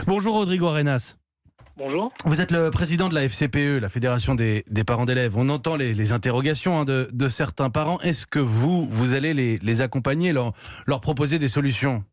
Bonjour Rodrigo Arenas. Bonjour. Vous êtes le président de la FCPE, la Fédération des parents d'élèves. On entend les interrogations de certains parents. Est-ce que vous allez les accompagner, leur proposer des solutions ?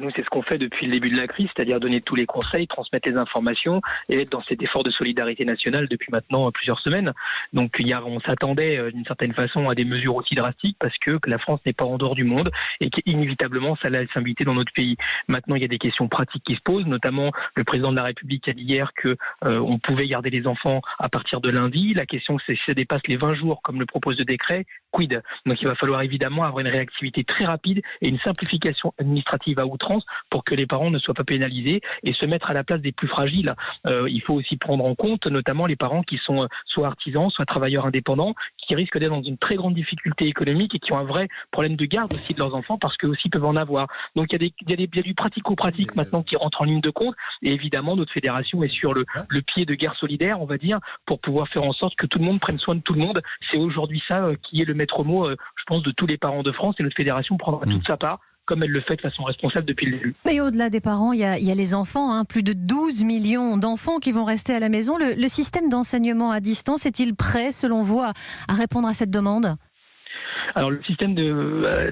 Nous, c'est ce qu'on fait depuis le début de la crise, c'est-à-dire donner tous les conseils, transmettre les informations et être dans cet effort de solidarité nationale depuis maintenant plusieurs semaines. Donc, on s'attendait d'une certaine façon à des mesures aussi drastiques parce que la France n'est pas en dehors du monde et qu'inévitablement, ça allait s'inviter dans notre pays. Maintenant, il y a des questions pratiques qui se posent, notamment le président de la République a dit hier que on pouvait garder les enfants à partir de lundi. La question, c'est si ça dépasse les 20 jours, comme le propose le décret, quid ? Donc, il va falloir évidemment avoir une réactivité très rapide et une simplification administrative à outrance pour que les parents ne soient pas pénalisés et se mettre à la place des plus fragiles. Il faut aussi prendre en compte notamment les parents qui sont soit artisans, soit travailleurs indépendants, qui risquent d'être dans une très grande difficulté économique et qui ont un vrai problème de garde aussi de leurs enfants parce qu'eux aussi peuvent en avoir. Donc il y a du pratico-pratique maintenant qui rentre en ligne de compte et évidemment notre fédération est sur le pied de guerre solidaire, on va dire, pour pouvoir faire en sorte que tout le monde prenne soin de tout le monde. C'est aujourd'hui ça qui est le maître mot, je pense, de tous les parents de France et notre fédération prendra toute sa part, comme elle le fait de façon responsable depuis le début. Et au-delà des parents, il y a les enfants, plus de 12 millions d'enfants qui vont rester à la maison. Le système d'enseignement à distance est-il prêt, selon vous, à répondre à cette demande ? Alors le système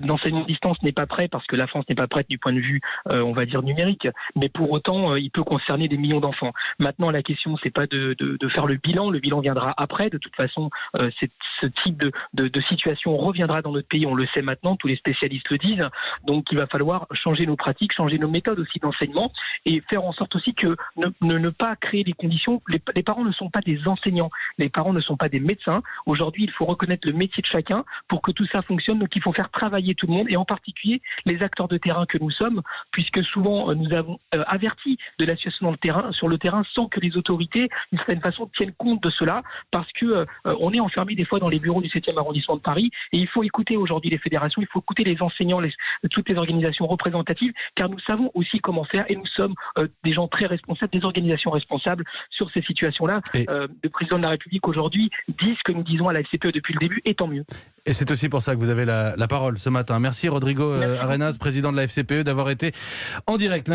d'enseignement à distance n'est pas prêt parce que la France n'est pas prête du point de vue, on va dire, numérique. Mais pour autant, il peut concerner des millions d'enfants. Maintenant, la question, c'est pas de faire le bilan. Le bilan viendra après. De toute façon, ce type de situation reviendra dans notre pays. On le sait maintenant. Tous les spécialistes le disent. Donc, il va falloir changer nos pratiques, changer nos méthodes aussi d'enseignement et faire en sorte aussi que ne pas créer des conditions. Les parents ne sont pas des enseignants. Les parents ne sont pas des médecins. Aujourd'hui, il faut reconnaître le métier de chacun pour que tout ça fonctionne. Donc il faut faire travailler tout le monde et en particulier les acteurs de terrain que nous sommes, puisque souvent nous avons averti de la situation sur le terrain sans que les autorités d'une certaine façon tiennent compte de cela, parce que on est enfermé des fois dans les bureaux du 7e arrondissement de Paris et il faut écouter aujourd'hui les fédérations, il faut écouter les enseignants, toutes les organisations représentatives, car nous savons aussi comment faire et nous sommes des gens très responsables, des organisations responsables sur ces situations-là. Le président de la République aujourd'hui dit ce que nous disons à la FCPE depuis le début et tant mieux. Et c'est aussi pour ça que vous avez la parole ce matin. Merci Rodrigo Arenas, président de la FCPE, d'avoir été en direct.